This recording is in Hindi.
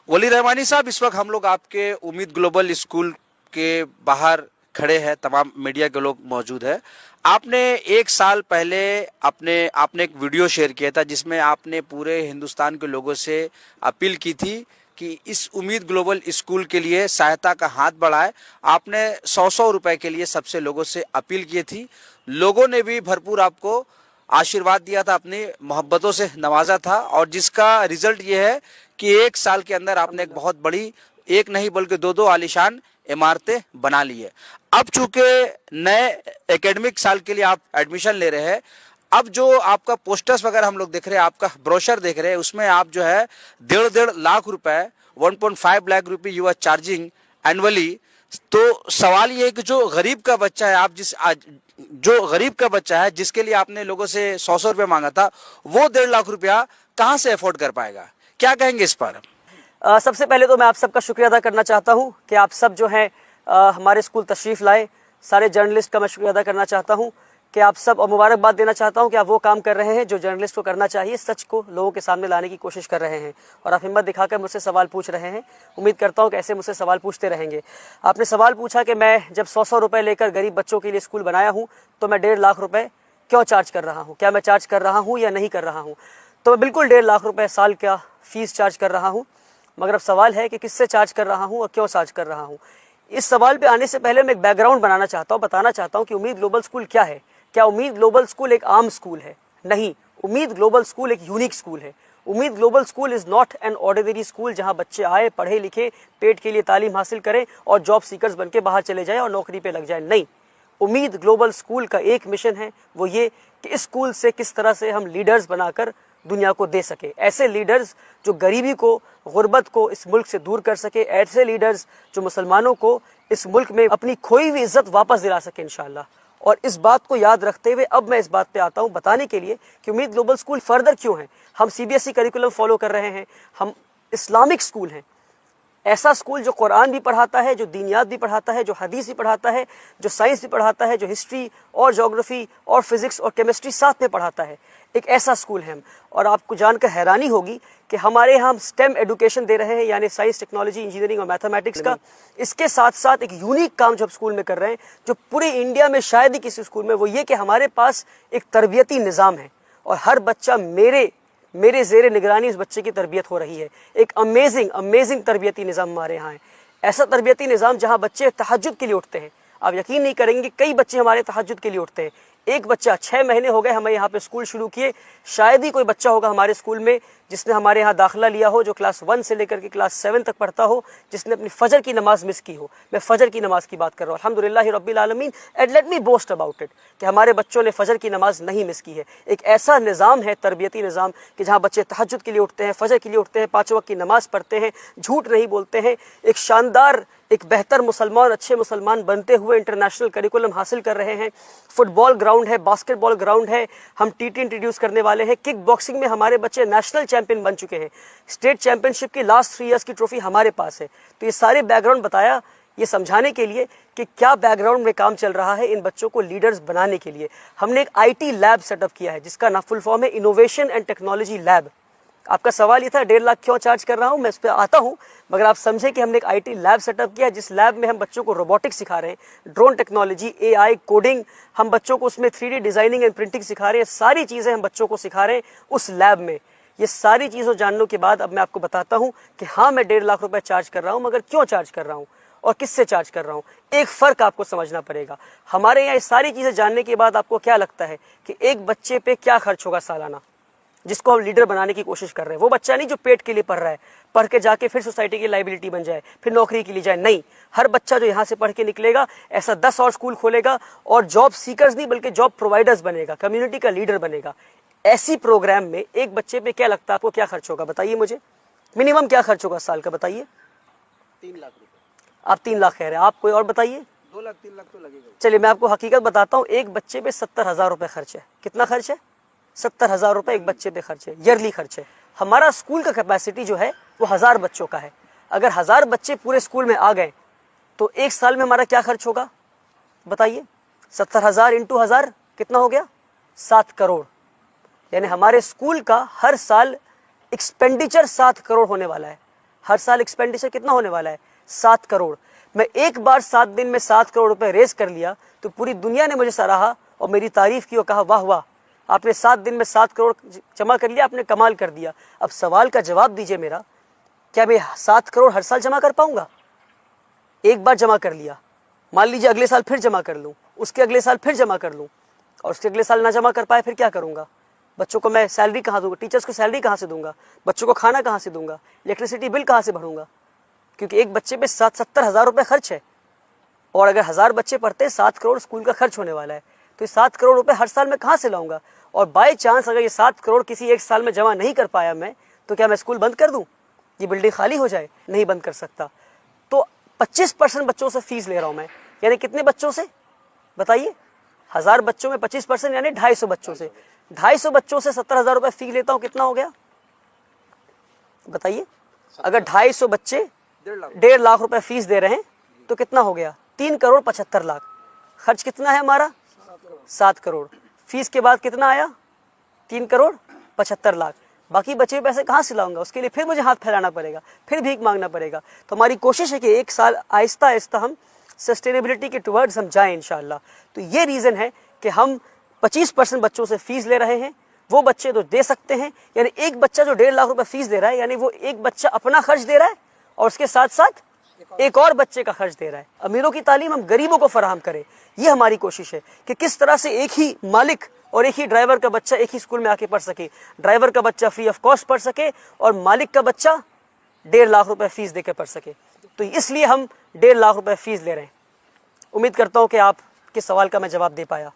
वली रहमानी साहब, इस वक्त हम लोग आपके उम्मीद ग्लोबल स्कूल के बाहर खड़े हैं, तमाम मीडिया के लोग मौजूद है। आपने एक साल पहले आपने एक वीडियो शेयर किया था जिसमें आपने पूरे हिंदुस्तान के लोगों से अपील की थी कि इस उम्मीद ग्लोबल स्कूल के लिए सहायता का हाथ बढ़ाए। आपने 100-100 रुपए के लिए सबसे लोगों से अपील की थी। लोगों ने भी भरपूर आपको आशीर्वाद दिया था, अपनी मोहब्बतों से नवाजा था, और जिसका रिजल्ट ये है कि एक साल के अंदर आपने एक बहुत बड़ी, एक नहीं बल्कि दो आलीशान इमारतें बना ली है। अब चूंकि नए एकेडमिक साल के लिए आप एडमिशन ले रहे हैं, अब जो आपका पोस्टर्स वगैरह हम लोग देख रहे हैं, आपका ब्रोशर देख रहे हैं, उसमें आप जो है 1.5 लाख रुपए, 1.5 लाख रुपए यू आर चार्जिंग एनुअली। तो सवाल ये है कि जो गरीब का बच्चा है, जो गरीब का बच्चा है जिसके लिए आपने लोगों से 100-100 रुपया मांगा था, वो 1.5 लाख रुपया कहां से अफोर्ड कर पाएगा? क्या कहेंगे इस पर? सबसे पहले तो मैं आप सबका शुक्रिया अदा करना चाहता हूं कि आप सब जो हैं हमारे स्कूल तशरीफ़ लाए। सारे जर्नलिस्ट का मैं शुक्रिया अदा करना चाहता हूं कि आप सब, और मुबारकबाद देना चाहता हूं कि आप वो काम कर रहे हैं जो जर्नलिस्ट को करना चाहिए, सच को लोगों के सामने लाने की कोशिश कर रहे हैं, और आप हिम्मत दिखाकर मुझसे सवाल पूछ रहे हैं। उम्मीद करता हूं कि ऐसे मुझसे सवाल पूछते रहेंगे। आपने सवाल पूछा कि मैं जब 100-100 रुपये लेकर गरीब बच्चों के लिए स्कूल बनाया हूँ तो मैं 1.5 लाख रुपये क्यों चार्ज कर रहा हूँ, क्या मैं चार्ज कर रहा हूँ या नहीं कर रहा हूँ? तो मैं बिल्कुल 1.5 लाख रुपये साल का फीस चार्ज कर रहा हूँ। मगर अब सवाल है कि किससे चार्ज कर रहा हूँ और क्यों चार्ज कर रहा हूँ। इस सवाल पे आने से पहले मैं एक बैकग्राउंड बनाना चाहता हूँ, बताना चाहता हूँ कि उम्मीद ग्लोबल स्कूल क्या है। क्या उम्मीद ग्लोबल स्कूल एक आम स्कूल है? नहीं, उम्मीद ग्लोबल स्कूल एक यूनिक स्कूल है। उम्मीद global school is not an ordinary school जहाँ बच्चे आए, पढ़े लिखे, पेट के लिए तालीम हासिल करें और जॉब सीकर्स बन के बाहर चले जाएं और नौकरी पे लग जाएं। नहीं, उम्मीद ग्लोबल स्कूल का एक मिशन है, वो ये कि इस स्कूल से किस तरह से हम लीडर्स बनाकर दुनिया को दे सके। ऐसे लीडर्स जो गरीबी को, गुर्बत को इस मुल्क से दूर कर सके। ऐसे लीडर्स जो मुसलमानों को इस मुल्क में अपनी खोई हुई इज्जत वापस दिला सके इंशाअल्लाह। और इस बात को याद रखते हुए अब मैं इस बात पे आता हूँ बताने के लिए कि उम्मीद ग्लोबल स्कूल फर्दर क्यों है। हम CBSE करिकुलम फॉलो कर रहे हैं, हम इस्लामिक स्कूल हैं। ऐसा स्कूल जो कुरान भी पढ़ाता है, जो दीनियात भी पढ़ाता है, जो हदीस भी पढ़ाता है, जो साइंस भी पढ़ाता है, जो हिस्ट्री और ज्योग्राफी और फिजिक्स और केमिस्ट्री साथ में पढ़ाता है, एक ऐसा स्कूल है हम। और आपको जानकर हैरानी होगी कि हमारे यहाँ हम स्टेम एजुकेशन दे रहे हैं, यानी साइंस, टेक्नोलॉजी, इंजीनियरिंग और मैथमेटिक्स का। इसके साथ साथ एक यूनिक काम जो स्कूल में कर रहे हैं, जो पूरे इंडिया में शायद ही किसी स्कूल में, वो ये कि हमारे पास एक तरबियती निज़ाम है और हर बच्चा मेरे ज़ेरे निगरानी इस बच्चे की तरबियत हो रही है। एक अमेजिंग तरबियती निज़ाम हमारे यहाँ है। ऐसा तरबियती निज़ाम जहाँ बच्चे तहज्जुद के लिए उठते हैं। आप यकीन नहीं करेंगे, कई बच्चे हमारे तहज्जुद के लिए उठते हैं। एक बच्चा 6 महीने हो गए हमें यहाँ पे स्कूल शुरू किए, शायद ही कोई बच्चा होगा हमारे स्कूल में जिसने हमारे यहाँ दाखिला लिया हो, जो क्लास 1 से लेकर के क्लास 7 तक पढ़ता हो, जिसने अपनी फजर की नमाज मिस की हो। मैं फजर की नमाज की बात कर रहा हूँ, अल्हम्दुलिल्लाह रब्बिल आलमीन, and let me boast about it, कि हमारे बच्चों ने फजर की नमाज नहीं मिस की है। एक ऐसा निज़ाम है, तरबियती निज़ाम, कि जहाँ बच्चे तहज्जुद के लिए उठते हैं, फजर के लिए उठते हैं, 5 वक्त की नमाज पढ़ते हैं, झूठ नहीं बोलते हैं, एक शानदार, एक बेहतर मुसलमान, अच्छे मुसलमान बनते हुए इंटरनेशनल करिकुलम हासिल कर रहे हैं। फुटबॉल ग्राउंड है, बास्केटबॉल ग्राउंड है, हम TT इंट्रोड्यूस करने वाले हैं। किक बॉक्सिंग में हमारे बच्चे नेशनल चैंपियन बन चुके हैं। स्टेट चैंपियनशिप की लास्ट 3 इयर्स की ट्रॉफी हमारे पास है। तो ये सारे बैकग्राउंड बताया ये समझाने के लिए कि क्या बैकग्राउंड में काम चल रहा है इन बच्चों को लीडर्स बनाने के लिए। हमने एक IT लैब सेटअप किया है जिसका ना फुल फॉर्म है इनोवेशन एंड टेक्नोलॉजी लैब। आपका सवाल ये था 1.5 लाख क्यों चार्ज कर रहा हूँ, मैं इस पर आता हूँ, मगर आप समझे कि हमने एक IT लैब सेटअप किया जिस लैब में हम बच्चों को रोबोटिक्स सिखा रहे हैं, ड्रोन टेक्नोलॉजी, AI, कोडिंग, हम बच्चों को उसमें 3D डिज़ाइनिंग एंड प्रिंटिंग सिखा रहे हैं। सारी चीज़ें हम बच्चों को सिखा रहे हैं उस लैब में। ये सारी चीज़ों जानने के बाद अब मैं आपको बताता हूँ कि हाँ, मैं 1.5 लाख रुपए चार्ज कर रहा हूँ, मगर क्यों चार्ज कर रहा हूँ और किससे चार्ज कर रहा हूँ। एक फ़र्क आपको समझना पड़ेगा। हमारे यहाँ ये सारी चीज़ें जानने के बाद आपको क्या लगता है कि एक बच्चे पे क्या खर्च होगा सालाना, जिसको हम लीडर बनाने की कोशिश कर रहे हैं। वो बच्चा नहीं जो पेट के लिए पढ़ रहा है, पढ़ के जाके फिर सोसाइटी की लाइबिलिटी बन जाए, फिर नौकरी के लिए जाए। नहीं, हर बच्चा जो यहाँ से पढ़ के निकलेगा ऐसा 10 और स्कूल खोलेगा और जॉब सीकर्स नहीं बल्कि जॉब प्रोवाइडर्स बनेगा, कम्युनिटी का लीडर बनेगा। ऐसी प्रोग्राम में एक बच्चे पे क्या लगता है आपको, क्या खर्च होगा बताइए मुझे? मिनिमम क्या खर्च होगा साल का बताइए? 3 लाख रुपए। आप 3 लाख कह रहे हैं, आप कोई और बताइए? 2 लाख 3 लाख तो लगेगा। चलिए मैं आपको हकीकत बताता हूँ, एक बच्चे पे 70,000 रुपये खर्च है। कितना खर्च है? 70,000 रुपये एक बच्चे पे खर्च है, ईयरली खर्च है। हमारा स्कूल का कैपेसिटी जो है वो 1000 बच्चों का है। अगर 1000 बच्चे पूरे स्कूल में आ गए तो एक साल में हमारा क्या खर्च होगा बताइए? 70,000 इंटू 1000 कितना हो गया? 7 करोड़। यानी हमारे स्कूल का हर साल एक्सपेंडिचर 7 करोड़ होने वाला है। हर साल एक्सपेंडिचर कितना होने वाला है? 7 करोड़। मैं एक बार 7 दिन में 7 करोड़ रुपए रेज कर लिया तो पूरी दुनिया ने मुझे सराहा और मेरी तारीफ की और कहा वाह वाह, आपने 7 दिन में 7 करोड़ जमा कर लिया, आपने कमाल कर दिया। अब सवाल का जवाब दीजिए मेरा, क्या मैं 7 करोड़ हर साल जमा कर पाऊंगा? एक बार जमा कर लिया, मान लीजिए अगले साल फिर जमा कर लूं, उसके अगले साल फिर जमा कर लूं और उसके अगले साल ना जमा कर पाए, फिर क्या करूंगा? बच्चों को मैं सैलरी कहाँ दूंगा? टीचर्स को सैलरी कहाँ से दूंगा? बच्चों को खाना कहाँ से दूंगा? इलेक्ट्रिसिटी बिल कहाँ से भरूंगा? क्योंकि एक बच्चे पे 70,000 रुपये खर्च है और अगर 1000 बच्चे पढ़ते हैं 7 करोड़ स्कूल का खर्च होने वाला है। तो ये 7 करोड़ रुपए हर साल मैं कहाँ से लाऊंगा? और बाय चांस अगर ये 7 करोड़ किसी एक साल में जमा नहीं कर पाया मैं, तो क्या मैं स्कूल बंद कर दूं? ये बिल्डिंग खाली हो जाए? नहीं बंद कर सकता। तो 25% बच्चों से फीस ले रहा हूं मैं, यानी कितने बच्चों से बताइए? 1000 बच्चों में 25% यानी 250 बच्चों से। 250 बच्चों से 70,000 रुपए फीस लेता हूं, कितना हो गया बताइए? अगर 250 बच्चे 1.5 लाख रुपए फीस दे रहे हैं तो कितना हो गया? 3 करोड़ 75 लाख। खर्च कितना है हमारा? 7 करोड़। फीस के बाद कितना आया? 3 करोड़ 75 लाख। बाकी बचे पैसे कहाँ से लाऊंगा? उसके लिए फिर मुझे हाथ फैलाना पड़ेगा, फिर भीख मांगना पड़ेगा। तो हमारी कोशिश है कि एक साल आहिस्ता आहिस्ता हम सस्टेनेबिलिटी के टुवर्ड्स हम जाएं इंशाल्लाह। तो ये रीज़न है कि हम 25% बच्चों से फीस ले रहे हैं। वो बच्चे तो दे सकते हैं, यानी एक बच्चा जो 1.5 लाख रुपए फीस दे रहा है, यानी वो एक बच्चा अपना खर्च दे रहा है और उसके साथ साथ एक और बच्चे का खर्च दे रहा है। अमीरों की तालीम हम गरीबों को फराहम करें, ये हमारी कोशिश है कि किस तरह से एक ही मालिक और एक ही ड्राइवर का बच्चा एक ही स्कूल में आके पढ़ सके। ड्राइवर का बच्चा फ्री ऑफ कॉस्ट पढ़ सके और मालिक का बच्चा 1.5 लाख रुपए फीस देकर पढ़ सके। तो इसलिए हम 1.5 लाख रुपए फीस ले रहे हैं। उम्मीद करता हूँ कि आपके सवाल का मैं जवाब दे पाया।